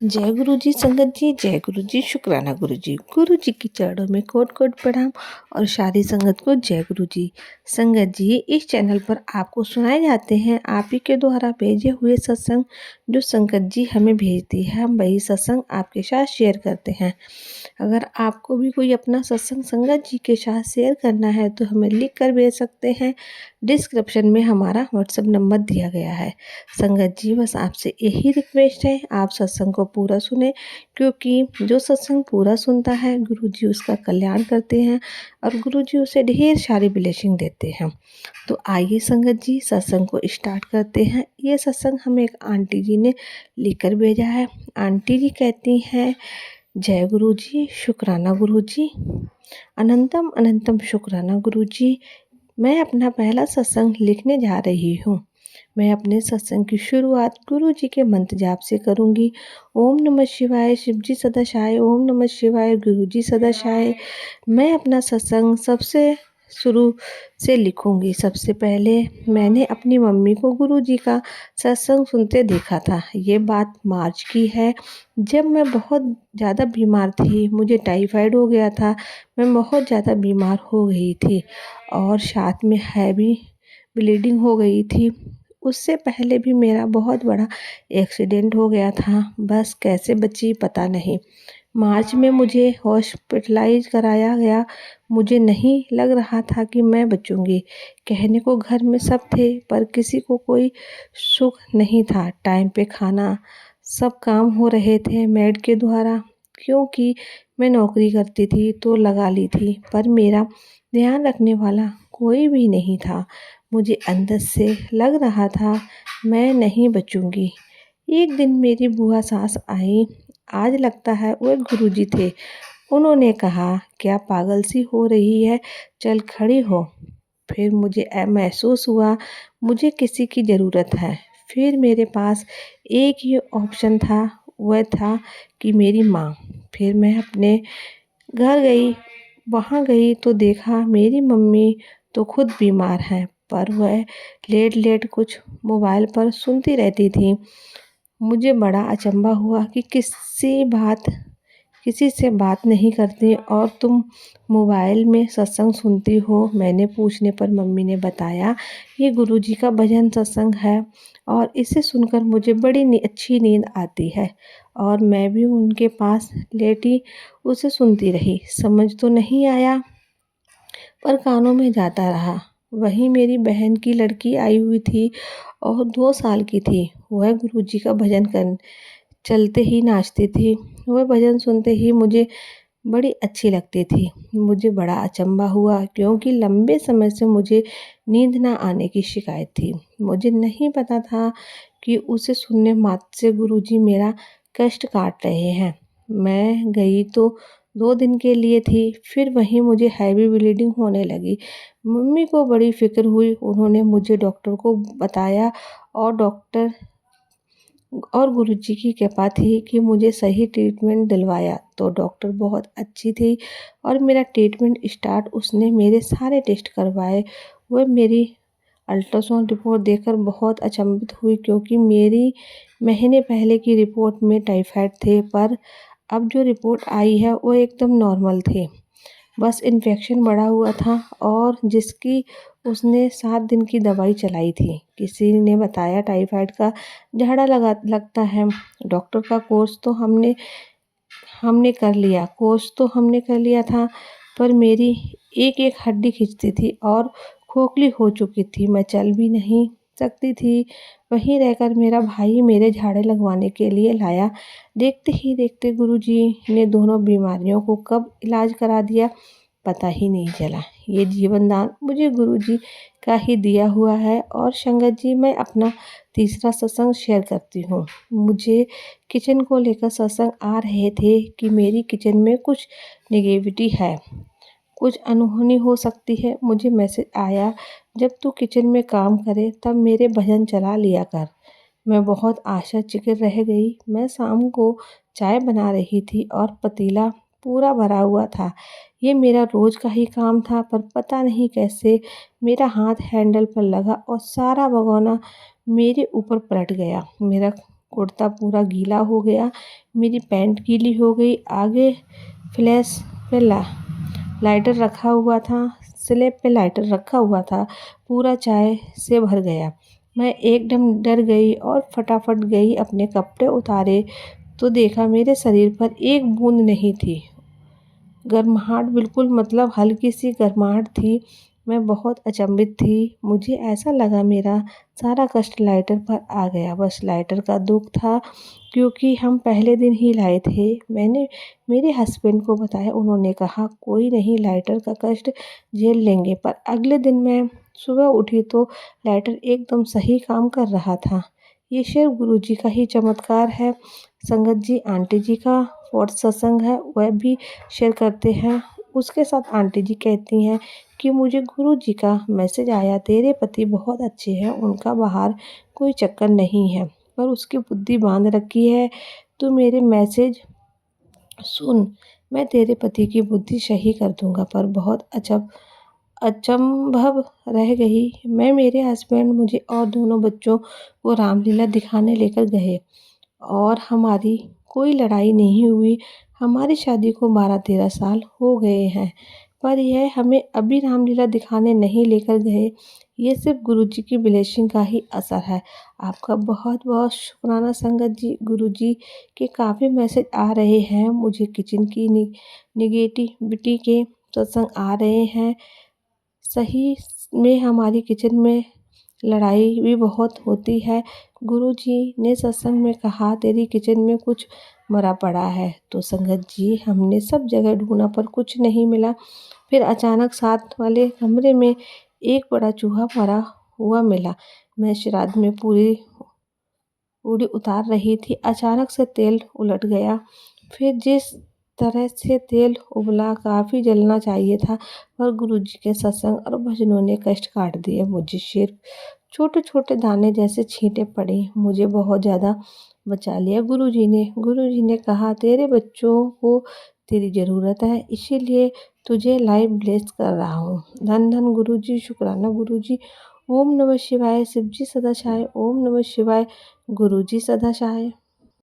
जय गुरु जी संगत जी, जय गुरु जी, शुक्राना गुरु जी की चरणों में कोट कोट प्रणाम और सारी संगत को जय गुरु जी। संगत जी, इस चैनल पर आपको सुनाए जाते हैं आप ही के द्वारा भेजे हुए सत्संग, जो संगत जी हमें भेजती है, हम वही सत्संग आपके साथ शेयर करते हैं। अगर आपको भी कोई अपना सत्संग संगत जी के साथ शेयर करना है तो हमें लिख कर भेज सकते हैं। डिस्क्रिप्शन में हमारा व्हाट्सएप नंबर दिया गया है। संगत जी, बस आपसे यही रिक्वेस्ट है, आप सत्संग को पूरा सुने, क्योंकि जो सत्संग पूरा सुनता है गुरु जी उसका कल्याण करते हैं और गुरु जी उसे ढेर सारी ब्लेसिंग देते हैं। तो आइए संगत जी, सत्संग को स्टार्ट करते हैं। ये सत्संग हमें एक आंटी जी ने लिखकर भेजा है। आंटी जी कहती हैं, जय गुरु जी, शुक्राना गुरु जी, अनंतम अनंतम शुक्राना गुरु जी। मैं अपना पहला सत्संग लिखने जा रही हूँ। मैं अपने सत्संग की शुरुआत गुरु जी के मंत्र जाप से करूँगी। ओम नमः शिवाय, शिव जी सदा सहाय, ओम नमः शिवाय, गुरु जी सदा सहाय। मैं अपना सत्संग सबसे शुरू से लिखूंगी। सबसे पहले मैंने अपनी मम्मी को गुरु जी का सत्संग सुनते देखा था। ये बात मार्च की है, जब मैं बहुत ज़्यादा बीमार थी। मुझे टाइफाइड हो गया था। मैं बहुत ज़्यादा बीमार हो गई थी और साथ में हैवी ब्लीडिंग हो गई थी। उससे पहले भी मेरा बहुत बड़ा एक्सीडेंट हो गया था, बस कैसे बची पता नहीं। मार्च में मुझे हॉस्पिटलाइज कराया गया। मुझे नहीं लग रहा था कि मैं बचूंगी। कहने को घर में सब थे, पर किसी को कोई सुख नहीं था। टाइम पे खाना, सब काम हो रहे थे मेड के द्वारा, क्योंकि मैं नौकरी करती थी तो लगा ली थी, पर मेरा ध्यान रखने वाला कोई भी नहीं था। मुझे अंदर से लग रहा था मैं नहीं बचूंगी। एक दिन मेरी बुआ सास आई। आज लगता है वो गुरुजी थे। उन्होंने कहा, क्या पागल सी हो रही है, चल खड़ी हो। फिर मुझे महसूस हुआ मुझे किसी की ज़रूरत है। फिर मेरे पास एक ही ऑप्शन था, वह था कि मेरी माँ। फिर मैं अपने घर गई। वहाँ गई तो देखा मेरी मम्मी तो खुद बीमार हैं, पर वह लेट लेट कुछ मोबाइल पर सुनती रहती थी। मुझे बड़ा अचंभा हुआ कि किसी से बात नहीं करती और तुम मोबाइल में सत्संग सुनती हो। मैंने पूछने पर मम्मी ने बताया, ये गुरुजी का भजन सत्संग है और इसे सुनकर मुझे बड़ी अच्छी नींद आती है। और मैं भी उनके पास लेटी उसे सुनती रही। समझ तो नहीं आया, पर कानों में जाता रहा। वहीं मेरी बहन की लड़की आई हुई थी और 2 साल की थी। वह गुरुजी का भजन कर चलते ही नाचती थी। वह भजन सुनते ही मुझे बड़ी अच्छी लगती थी। मुझे बड़ा अचंभा हुआ, क्योंकि लंबे समय से मुझे नींद ना आने की शिकायत थी। मुझे नहीं पता था कि उसे सुनने मात्र से गुरुजी मेरा कष्ट काट रहे हैं। मैं गई तो 2 दिन के लिए थी, फिर वहीं मुझे हैवी ब्लीडिंग होने लगी। मम्मी को बड़ी फिक्र हुई। उन्होंने मुझे डॉक्टर को बताया और गुरुजी की कृपा थी कि मुझे सही ट्रीटमेंट दिलवाया। तो डॉक्टर बहुत अच्छी थी और मेरा ट्रीटमेंट स्टार्ट। उसने मेरे सारे टेस्ट करवाए। वह मेरी अल्ट्रासाउंड रिपोर्ट देखकर बहुत अचंभित हुई, क्योंकि मेरी महीने पहले की रिपोर्ट में टाइफाइड थे, पर अब जो रिपोर्ट आई है वो एकदम नॉर्मल थी। बस इन्फेक्शन बढ़ा हुआ था और जिसकी उसने 7 दिन की दवाई चलाई थी। किसी ने बताया टाइफाइड का झाड़ा लगता है। डॉक्टर का कोर्स तो हमने कर लिया था, पर मेरी एक एक हड्डी खिंचती थी और खोखली हो चुकी थी। मैं चल भी नहीं सकती थी। वहीं रहकर मेरा भाई मेरे झाड़े लगवाने के लिए लाया। देखते ही देखते गुरुजी ने दोनों बीमारियों को कब इलाज करा दिया पता ही नहीं चला। ये जीवन दान मुझे गुरुजी का ही दिया हुआ है। और संगत जी, मैं अपना तीसरा सत्संग शेयर करती हूँ। मुझे किचन को लेकर सत्संग आ रहे थे कि मेरी किचन में कुछ नेगेटिविटी है, कुछ अनहोनी हो सकती है। मुझे मैसेज आया, जब तू किचन में काम करे तब मेरे भजन चला लिया कर। मैं बहुत आश्चर्यचकित रह गई। मैं शाम को चाय बना रही थी और पतीला पूरा भरा हुआ था। ये मेरा रोज का ही काम था, पर पता नहीं कैसे मेरा हाथ हैंडल पर लगा और सारा भगोना मेरे ऊपर पलट गया। मेरा कुर्ता पूरा गीला हो गया, मेरी पैंट गीली हो गई। आगे फ्लैश पे लाइटर रखा हुआ था, स्लैब पे लाइटर रखा हुआ था, पूरा चाय से भर गया। मैं एकदम डर गई और फटाफट गई, अपने कपड़े उतारे तो देखा मेरे शरीर पर एक बूंद नहीं थी। गर्माहट बिल्कुल, मतलब हल्की सी गर्माहट थी। मैं बहुत अचंभित थी। मुझे ऐसा लगा मेरा सारा कष्ट लाइटर पर आ गया। बस लाइटर का दुख था, क्योंकि हम पहले दिन ही लाए थे। मैंने मेरे हस्बैंड को बताया। उन्होंने कहा कोई नहीं, लाइटर का कष्ट झेल लेंगे। पर अगले दिन मैं सुबह उठी तो लाइटर एकदम सही काम कर रहा था। ये सिर्फ गुरुजी का ही चमत्कार है। संगत जी, आंटी जी का और सत्संग है वह भी शेयर करते हैं। उसके साथ आंटी जी कहती हैं कि मुझे गुरुजी का मैसेज आया, तेरे पति बहुत अच्छे हैं, उनका बाहर कोई चक्कर नहीं है, पर उसकी बुद्धि बांध रखी है। तू मेरे मैसेज सुन, मैं तेरे पति की बुद्धि सही कर दूंगा। पर बहुत अचंभव रह गई मैं। मेरे हस्बैंड मुझे और दोनों बच्चों को रामलीला दिखाने लेकर गए और हमारी कोई लड़ाई नहीं हुई। हमारी शादी को 12-13 साल हो गए हैं, पर यह हमें अभी रामलीला दिखाने नहीं लेकर गए। ये सिर्फ गुरुजी की ब्लेसिंग का ही असर है। आपका बहुत बहुत शुक्राना संगत जी। गुरुजी के काफ़ी मैसेज आ रहे हैं मुझे। किचन की निगेटिविटी के सत्संग आ रहे हैं। सही में हमारी किचन में लड़ाई भी बहुत होती है। गुरुजी ने सत्संग में कहा तेरी किचन में कुछ मरा पड़ा है। तो संगत जी, हमने सब जगह ढूंढा पर कुछ नहीं मिला। फिर अचानक साथ वाले कमरे में एक बड़ा चूहा मरा हुआ मिला। मैं श्राद्ध में पूरी पूरी उतार रही थी, अचानक से तेल उलट गया। फिर जिस तरह से तेल उबला, काफ़ी जलना चाहिए था, पर गुरुजी के सत्संग और भजनों ने कष्ट काट दिए। मुझे सिर्फ छोटे छोटे दाने जैसे छींटे पड़े। मुझे बहुत ज़्यादा बचा लिया गुरुजी ने कहा तेरे बच्चों को तेरी ज़रूरत है, इसीलिए तुझे लाइव ब्लेस कर रहा हूँ। धन धन गुरुजी, शुक्राना गुरुजी। ओम नमः शिवाय। शिवजी सदा सहाय। ओम नमः शिवाय। गुरुजी सदा सहाय।